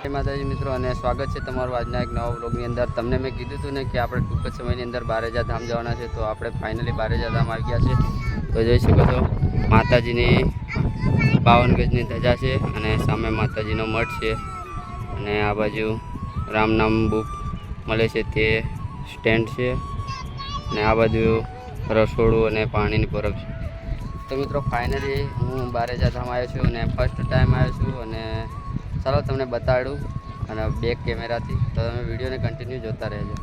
જય માતાજી મિત્રો, અને સ્વાગત છે તમારું આજના એક નવા વ્લોગની અંદર। તમને મેં કીધું હતું ને કે આપણે ટૂંક જ સમયની અંદર બારેજા ધામ જવાના છે, તો આપણે ફાઇનલી બારેજા ધામ આવી ગયા છે। તો જોઈ શકો છો માતાજીની 52 ગજની ધજા છે, અને સામે માતાજીનો મઠ છે, અને આ બાજુ રામ નામ બુક મળે છે તે સ્ટેન્ડ છે, અને આ બાજુ રસોડું અને પાણીની બરફ છે। તો મિત્રો ફાઇનલી હું બારેજા ધામ આવ્યો છું, અને ફર્સ્ટ ટાઈમ આવ્યો છું, અને ચાલો તમને બતાડું અને બેક કેમેરાથી, તો તમે વિડીયોને કન્ટિન્યુ જોતા રહેજો।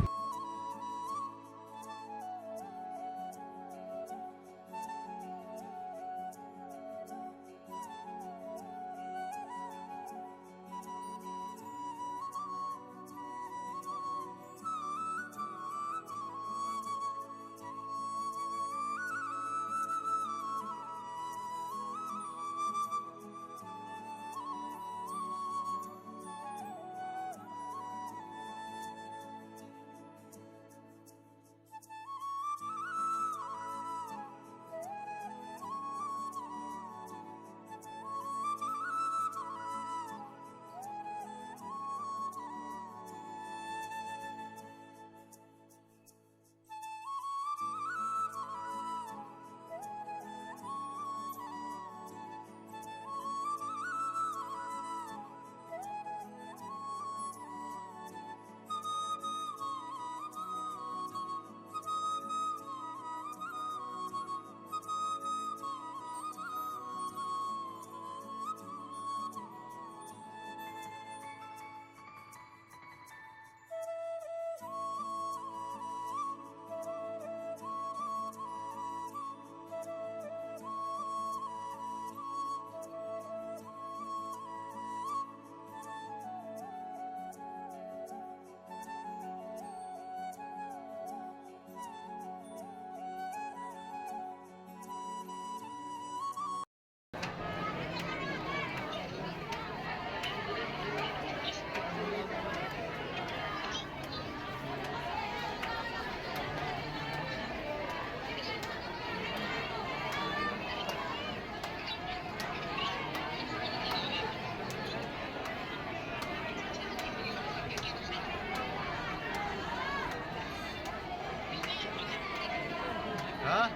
हाँ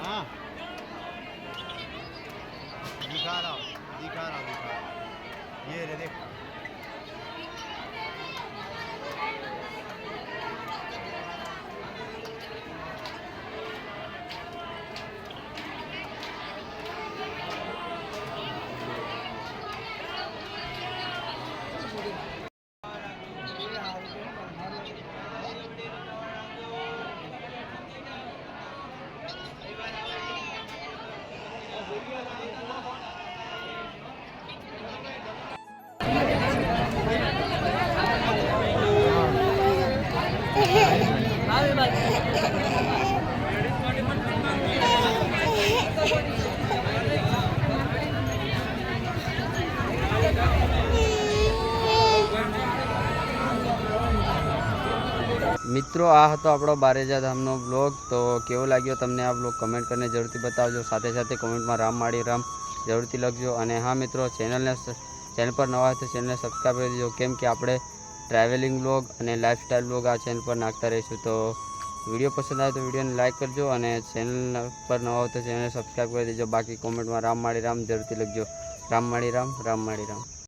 हाँ दिखा रहा ये रे देख। મિત્રો આ હતો આપણો બારેજા ધામનો બ્લોગ। તો કેવો લાગ્યો તમને આ બ્લોગ કમેન્ટ કરીને જરૂરથી બતાવજો। સાથે સાથે કોમેન્ટમાં રામ માળી રામ જરૂરથી લખજો। અને હા મિત્રો, ચેનલ પર નવા હોય તો ચેનલને સબસ્ક્રાઈબ કરી દેજો, કેમ કે આપણે ટ્રાવેલિંગ બ્લોગ અને લાઈફસ્ટાઈલ બ્લોગ આ ચેનલ પર નાખતા રહીશું। તો વિડીયો પસંદ આવે તો વિડીયોને લાઇક કરજો, અને ચેનલ પર નવા હોય તો ચેનલને સબસ્ક્રાઈબ કરી દેજો। બાકી કોમેન્ટમાં રામ માળી રામ જરૂરથી લખજો। રામ માળી રામ, રામ માળી રામ।